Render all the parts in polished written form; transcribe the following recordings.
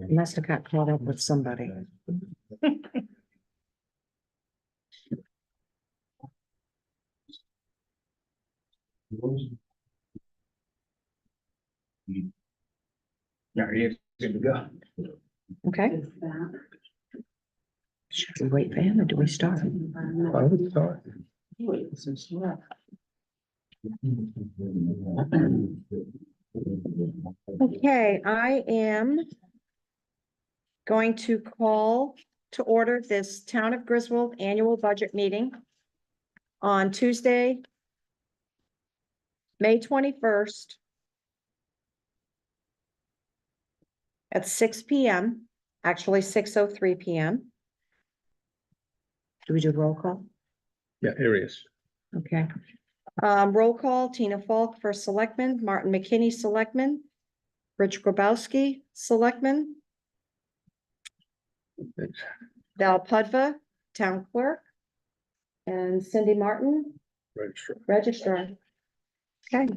Must have got caught up with somebody. Yeah, it's good to go. Okay. Should we wait for him or do we start? I would start. Okay, I am going to call to order this Town of Griswold Annual Budget Meeting on Tuesday, May 21st at 6 p.m., actually 6:03 p.m. Do we do roll call? Yeah, areas. Okay. Roll call, Tina Falk for Selectman, Martin McKinney, Selectman, Rich Grabowski, Selectman, Val Pudva, Town Clerk, and Cindy Martin, Registrar. Registrar. Okay.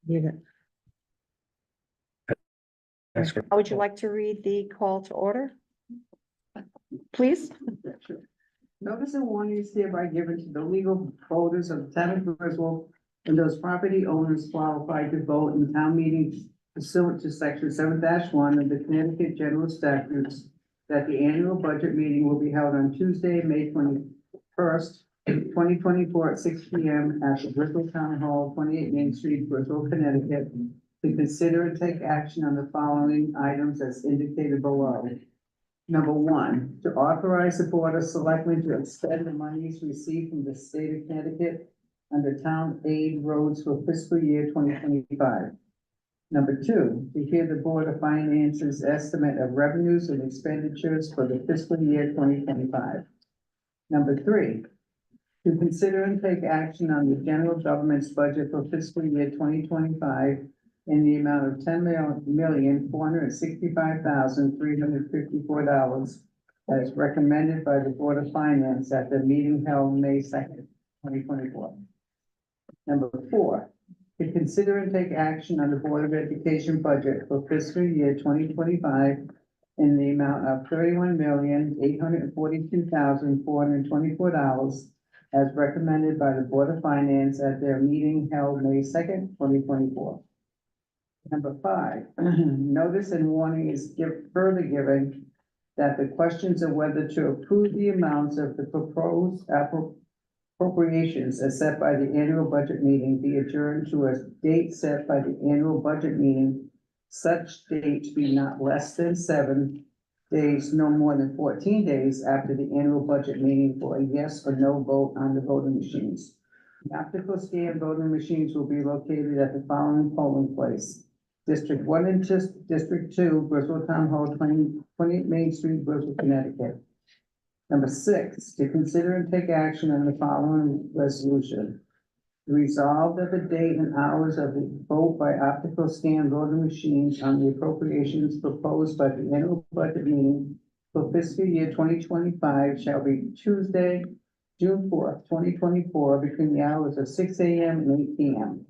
Leave it. Ask her. How would you like to read the call to order? Please? Notice and warning is hereby given to the legal holders of the town of Griswold and those property owners qualified to vote in town meetings pursuant to section 7-1 of the Connecticut General Statutes that the annual budget meeting will be held on Tuesday, May 21st, 2024 at 6 p.m. at the Griswold Town Hall, 28 Main Street, Griswold, Connecticut, to consider and take action on the following items as indicated below. Number one, to authorize the Board of Selectmen to expend the monies received from the state of Connecticut under town aid roads for fiscal year 2025. Number two, to hear the Board of Finance's estimate of revenues and expenditures for the fiscal year 2025. Number three, to consider and take action on the general government's budget for fiscal year 2025 in the amount of $10,465,354 as recommended by the Board of Finance at the meeting held May 2nd, 2024. Number four, to consider and take action on the Board of Education budget for fiscal year 2025 in the amount of $31,842,424 as recommended by the Board of Finance at their meeting held May 2nd, 2024. Number five, notice and warning is further given that the questions of whether to approve the amounts of the proposed appropriations as set by the annual budget meeting be adjourned to a date set by the annual budget meeting, such date be not less than 7 days, no more than 14 days after the annual budget meeting for a yes or no vote on the voting machines. The optical scan voting machines will be located at the following polling place. District 1 and District 2, Griswold Town Hall, 28 Main Street, Griswold, Connecticut. Number 6, to consider and take action on the following resolution. Resolved that the date and hours of the vote by optical scan voting machines on the appropriations proposed by the annual budget meeting for fiscal year 2025 shall be Tuesday, June 4th, 2024, between the hours of 6 a.m. and 8 p.m.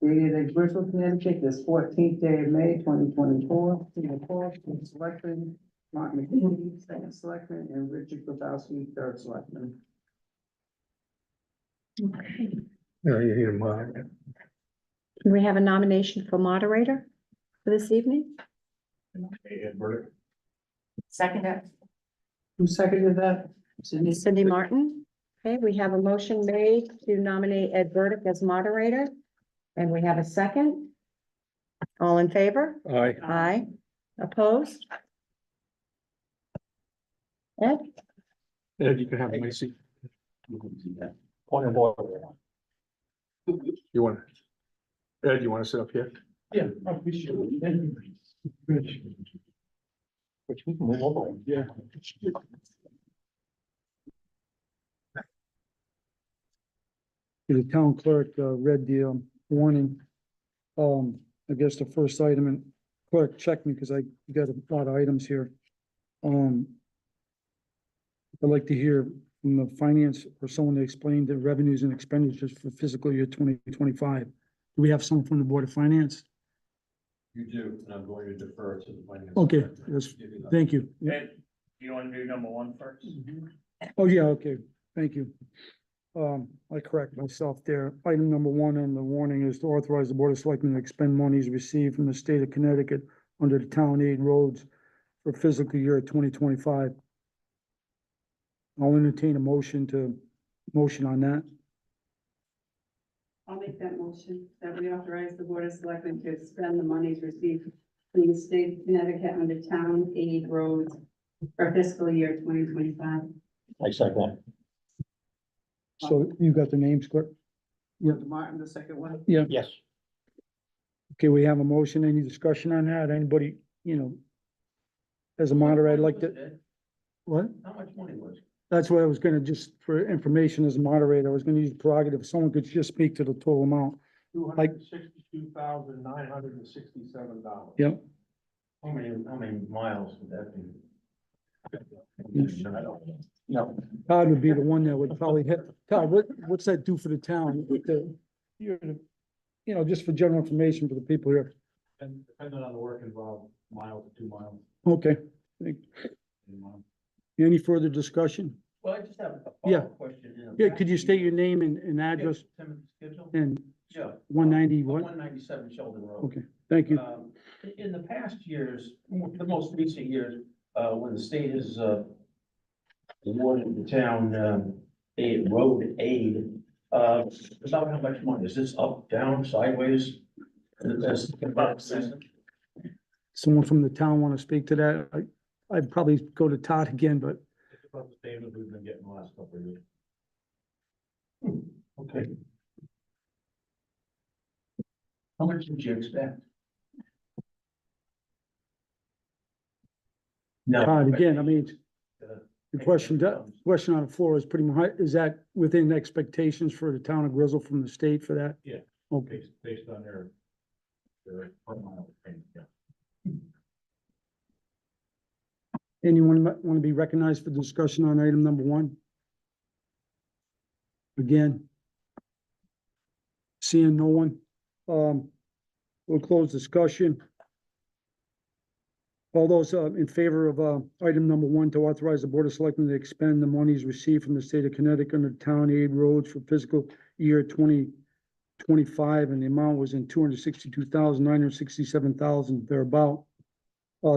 Dated at Griswold, Connecticut, this 14th day of May, 2024, to the fourth, Selectman Martin McKinney, second Selectman, and Richard Grabowski, third Selectman. Okay. Yeah, you hear mine. Can we have a nomination for moderator for this evening? Second it. Who seconded that? Cindy Martin. Okay, we have a motion made to nominate Ed Burdick as moderator. And we have a second. All in favor? Aye. Aye. Opposed? Ed? Ed, you can have my seat. Point of order. You want, Ed, you want to sit up here? Yeah, we should. Which we can move over. Yeah. The town clerk read the warning. I guess the first item, and clerk, check me because I got a lot of items here. I'd like to hear from the finance or someone to explain the revenues and expenditures for fiscal year 2025. Do we have someone from the Board of Finance? You do, and I'm going to defer to the finance. Okay, director. that's- Give you that. Thank you. Ed, do you want to do number one first? Oh, yeah, okay, thank you. I correct myself there. Item number one on the warning is to authorize the Board of Selectmen to expend monies received from the state of Connecticut under the town aid roads for fiscal year 2025. I'll entertain a motion on that. I'll make that motion that we authorize the Board of Selectmen to expend the monies received from the state of Connecticut under town aid roads for fiscal year 2025. I second. So you got the names, clerk? Yeah. Martin, the second one. Yeah. Yes. Okay, we have a motion. Any discussion on that? Anybody, as a moderator, I'd like to, what? How much money was it? That's what I was gonna, just for information as a moderator, I was gonna use prerogative. If someone could just speak to the total amount. $262,967. Yep. How many miles would that be? Yes. I don't know. No. Todd would be the one that would probably hit. Todd, what's that do for the town? Just for general information for the people here. And depending on the work involved, mile to 2 miles. Okay. 3 miles. Any further discussion? Well, I just have a Yeah. follow-up question. Yeah, could you state your name and address Timothy Schedule? and Yeah. 190 what? 197 Sheldon Road. Okay, thank you. In the past years, the most recent years, when the state has awarded the town road aid, about how much money? Is this up, down, sideways? That's about the same. Someone from the town want to speak to that? I'd probably go to Todd again, but It's about the same as we've been getting the last couple of years. Okay. How much did you expect? No. Todd, again, I mean, Uh, the question on the floor is pretty much, is that within expectations for the town of Grizzle from the state for that? Yeah. Okay, Based on their per mile payment, yeah. anyone want to be recognized for discussion on item number one? Again. Seeing no one, we'll close discussion. All those in favor of item number one to authorize the Board of Selectmen to expend the monies received from the state of Connecticut under town aid roads for fiscal year 2025, and the amount was in 262,967,000 thereabout.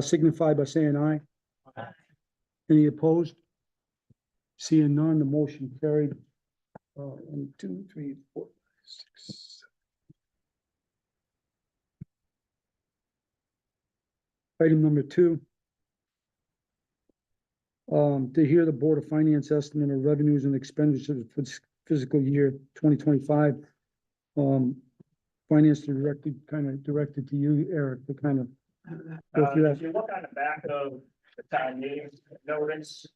Signify by saying aye. Aye. Any opposed? Seeing none, the motion carried. 1, 2, 3, 4, 6. Item number two. To hear the Board of Finance estimate of revenues and expenditures for fiscal year 2025. Finance directed to you, Eric, to kind of go through If that. you look on the back of the town meeting notice,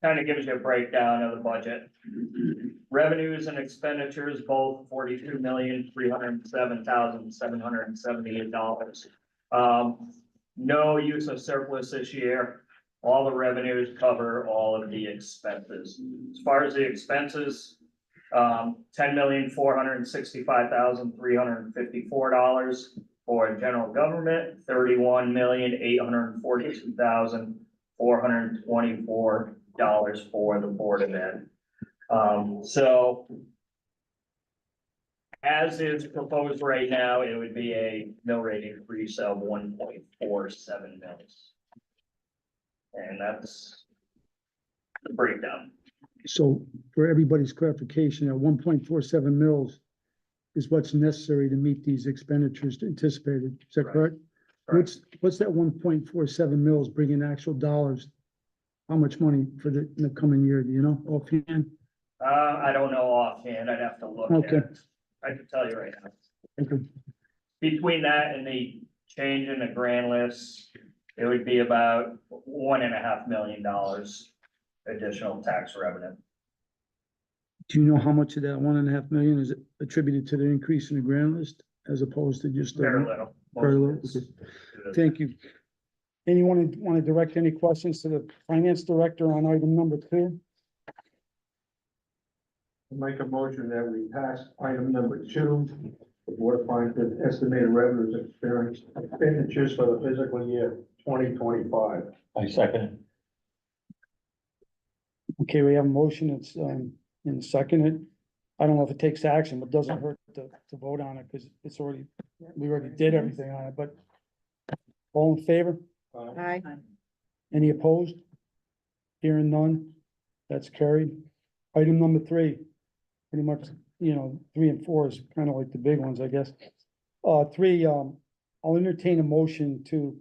kind of gives you a breakdown of the budget. Revenues and expenditures, both $42,307,778. No use of surplus this year. All the revenues cover all of the expenses. As far as the expenses, $10,465,354 for general government, $31,842,424 for the Board of Ed. So as is proposed right now, it would be a mill rate increase of 1.47 mils. And that's the breakdown. So for everybody's clarification, at 1.47 mils is what's necessary to meet these expenditures anticipated. Is that Right. correct? What's that 1.47 mils bring in actual dollars? How much money for in the coming year? Do you know offhand? I don't know offhand. I'd have to look at Okay. it. I can tell you right now. Okay. Between that and the change in the grand list, it would be about $1.5 million additional tax revenue. Do you know how much of that 1.5 million is attributed to the increase in the grand list as opposed to just? Very little. Very little, Thank you. Anyone want to direct any questions to the finance director on item number two? Make a motion that we pass item number 2. The board finds that estimated revenues and expenditures for the fiscal year 2025. I second. Okay, we have a motion, it's, in seconded. I don't know if it takes action, but it doesn't hurt to vote on it, because it's already, we already did everything on it, but all in favor? Aye. Any opposed? Hearing none, that's carried. Item number 3, pretty much, 3 and 4 is kind of like the big ones, I guess. 3, I'll entertain a motion to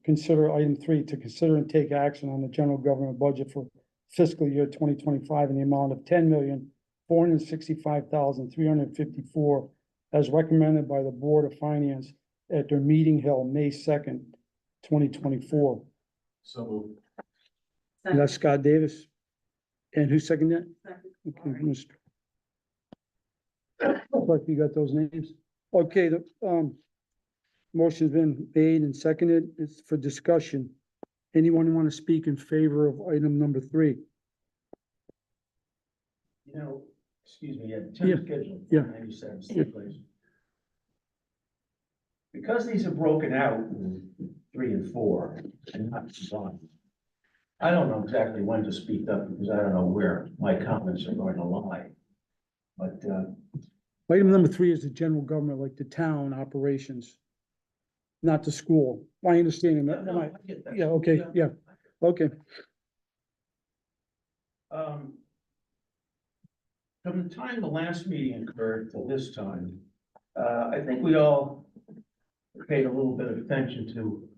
consider item 3, to consider and take action on the general government budget for fiscal year 2025 in the amount of $10,465,354 as recommended by the Board of Finance at their meeting held May 2nd, 2024. So. That's Scott Davis. And who seconded that? Second. Okay, Mr. Clerk, you got those names? Okay, the, motion's been made and seconded. It's for discussion. Anyone want to speak in favor of item number 3? Excuse me, Yeah, Tim schedule. yeah. 97, please. Because these are broken out in 3 and 4 and not combined. I don't know exactly when to speak up because I don't know where my comments are going to lie. But, Item number 3 is the general government, like the town operations, not the school. My understanding, that, no, I get that. yeah, okay, yeah. Okay, From the time the last meeting occurred till this time, I think we all paid a little bit of attention to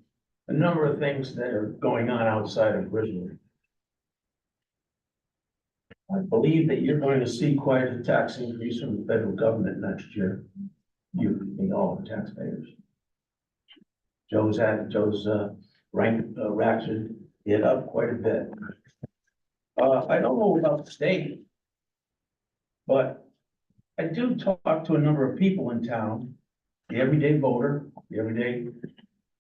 a number of things that are going on outside of Griswold. I believe that you're going to see quite a tax increase from the federal government next year. You, being all the taxpayers. Joe's ration it up quite a bit. I don't know about the state. But I do talk to a number of people in town, the everyday voter, the everyday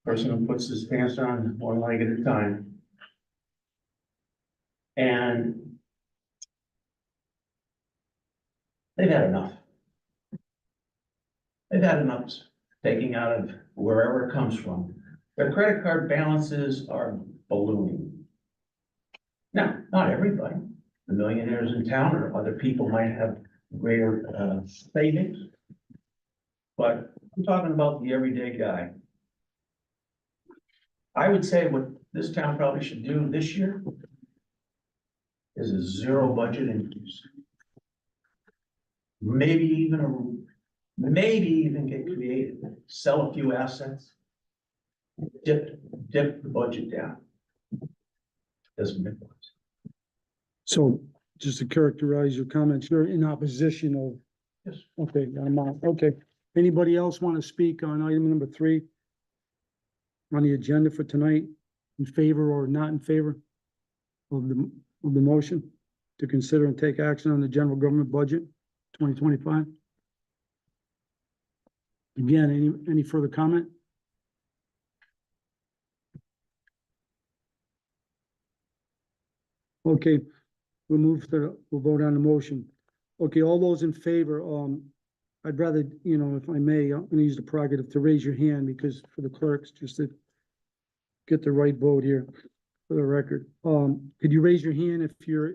person who puts his pants on one leg at a time. And they've had enough. They've had enough taking out of wherever it comes from. Their credit card balances are ballooning. Now, not everybody. The millionaires in town or other people might have greater savings. But I'm talking about the everyday guy. I would say what this town probably should do this year is a 0 budget increase. Maybe even get creative, sell a few assets, dip the budget down. Doesn't make sense. so just to characterize your comments, you're in opposition of. Yes. Okay, I'm out. Okay. Anybody else want to speak on item number 3? On the agenda for tonight, in favor or not in favor of the motion to consider and take action on the general government budget 2025? Again, any further comment? Okay, we'll vote on the motion. Okay, all those in favor, I'd rather, if I may, I'm gonna use the prerogative to raise your hand because for the clerks, just to get the right vote here for the record. Could you raise your hand if you're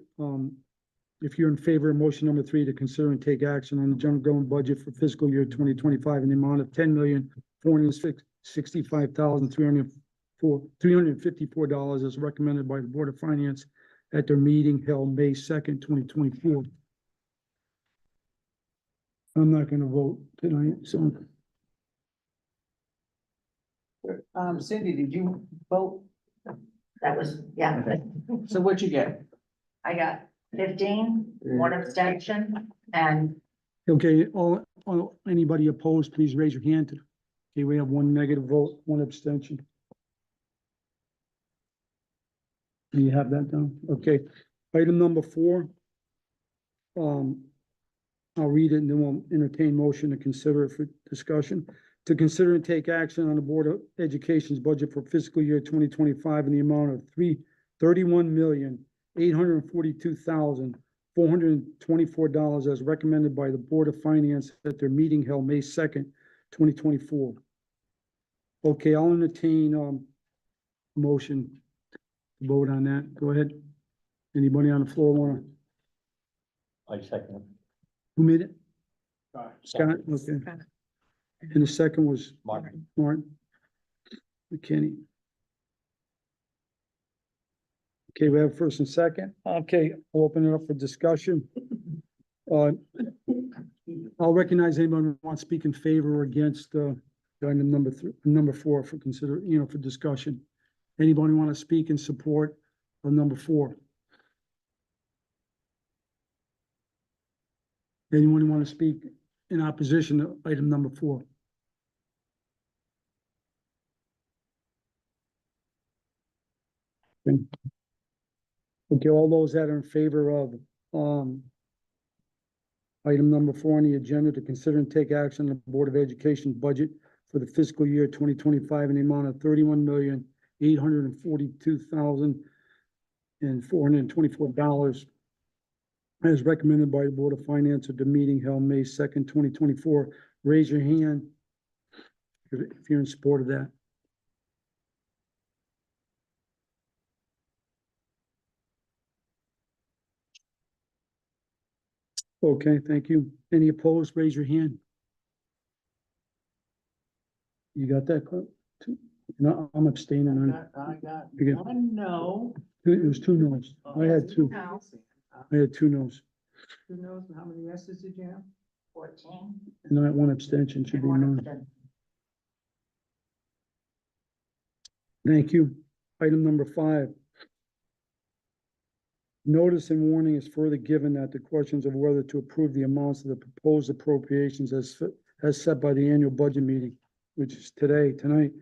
in favor of motion number 3 to consider and take action on the general government budget for fiscal year 2025 in the amount of $10,465,354 as recommended by the Board of Finance at their meeting held May 2nd, 2024. I'm not gonna vote tonight, so. Cindy, did you vote? That was, yeah, So what'd you get? I got 15, 1 abstention, and Okay, anybody opposed, please raise your hand. Okay, we have 1 negative vote, 1 abstention. Do you have that down? Okay, item number 4. I'll read it and then we'll entertain motion to consider it for discussion. To consider and take action on the Board of Education's budget for fiscal year 2025 in the amount of $31,842,000 $424 as recommended by the Board of Finance at their meeting held May 2nd, 2024. Okay, I'll entertain, motion to vote on that. Go ahead. Anybody on the floor wanna, I second it. who made it? Scott. Scott, okay. Scott. And the second was Martin. Martin. McKinney. Okay, we have first and second. Okay, I'll open it up for discussion. I'll recognize anyone who wants to speak in favor or against, item number 4 for for discussion. Anybody want to speak in support of number 4? Anyone want to speak in opposition to item number 4? Okay, all those that are in favor of, item number 4 on the agenda to consider and take action on the Board of Education budget for the fiscal year 2025 in the amount of $31,842,424 as recommended by the Board of Finance at the meeting held May 2nd, 2024. Raise your hand if you're in support of that. Okay, thank you. Any opposed, raise your hand. You got that, Clint? No, I'm abstaining on it. I got You got- one no. It was 2 no's. I had 2. No. I had 2 no's. Who knows how many yeses did you have? 14. And I had 1 abstention, should be One none. abstention. Thank you. Item number 5. Notice and warning is further given that the questions of whether to approve the amounts of the proposed appropriations as set by the annual budget meeting, which is tonight,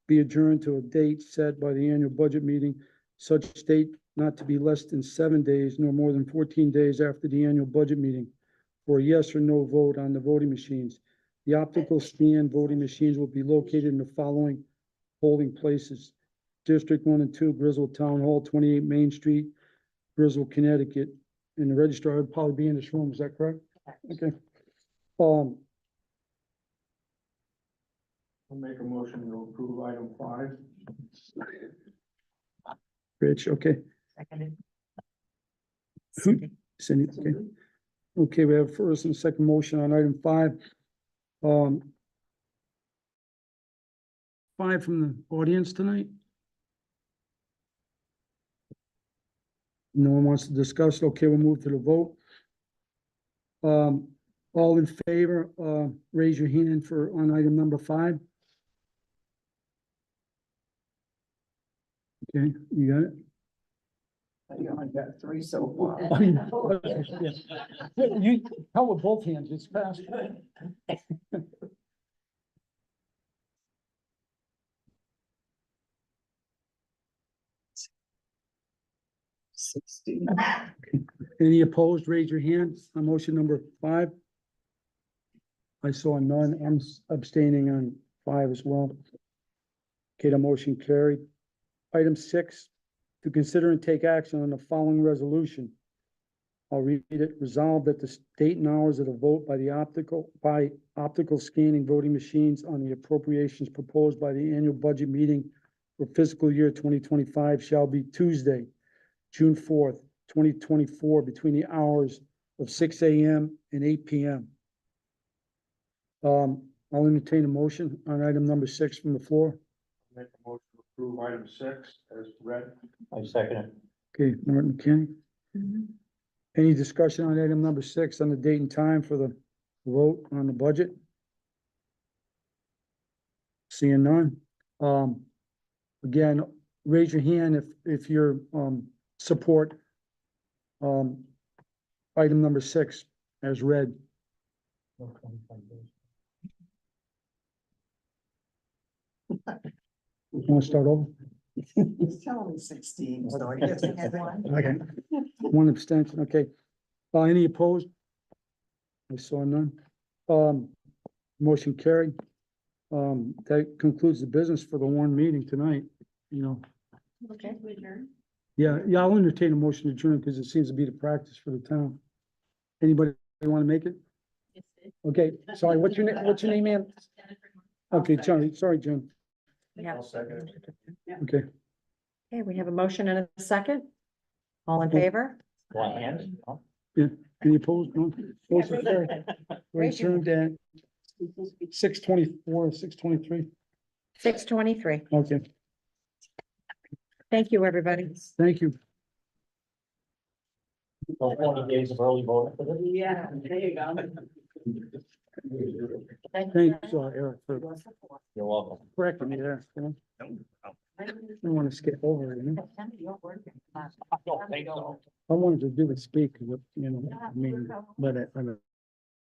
be adjourned to a date set by the annual budget meeting, such date not to be less than 7 days nor more than 14 days after the annual budget meeting, for a yes or no vote on the voting machines. The optical scan voting machines will be located in the following polling places: District 1 and 2, Griswold Town Hall, 28 Main Street, Griswold, Connecticut. And the registrar would probably be in this room, is that correct? Okay. I'll make a motion to approve item 5. Rich, okay. Seconded. Cindy, okay. Okay, we have first and second motion on item 5. 5 from the audience tonight? No one wants to discuss. Okay, we'll move to the vote. All in favor, raise your hand on item number 5. Okay, you got it? I only got 3 so far. You help with both hands, it's fast. Any opposed, raise your hand on motion number 5. I saw none, I'm abstaining on 5 as well. Okay, the motion carried. Item 6, to consider and take action on the following resolution. I'll read it. Resolved that the date and hours of the vote by optical scanning voting machines on the appropriations proposed by the annual budget meeting for fiscal year 2025 shall be Tuesday, June 4th, 2024, between the hours of 6 a.m. and 8 p.m. I'll entertain a motion on item number 6 from the floor. Make a motion to approve item 6 as read. I second it. Okay, Martin McKinney. Any discussion on item number 6 on the date and time for the vote on the budget? Seeing none. Again, raise your hand if you're, support, item number 6 as read. Want to start over? He's telling me 16, so I guess I had one. Okay. 1 abstention, okay. Any opposed? I saw none. Motion carried. That concludes the business for the one meeting tonight, Okay. Yeah, I'll entertain a motion to adjourn because it seems to be the practice for the town. Anybody want to make it? Okay, sorry, what's your name, man? Okay, sorry, Jen. Yeah. I'll second it. Okay, Okay, we have a motion and a second. All in favor? any opposed? No? Motion carried. We adjourned at 6:24, 6:23. 6:23. Okay, Thank you, everybody. thank you. 20 days of early voting. Yeah, there you go. Thanks, Eric, for You're welcome. correcting me there. You know? I don't want to skip over it, you know? I don't think so. I wanted to do the speak, you know, I mean, let it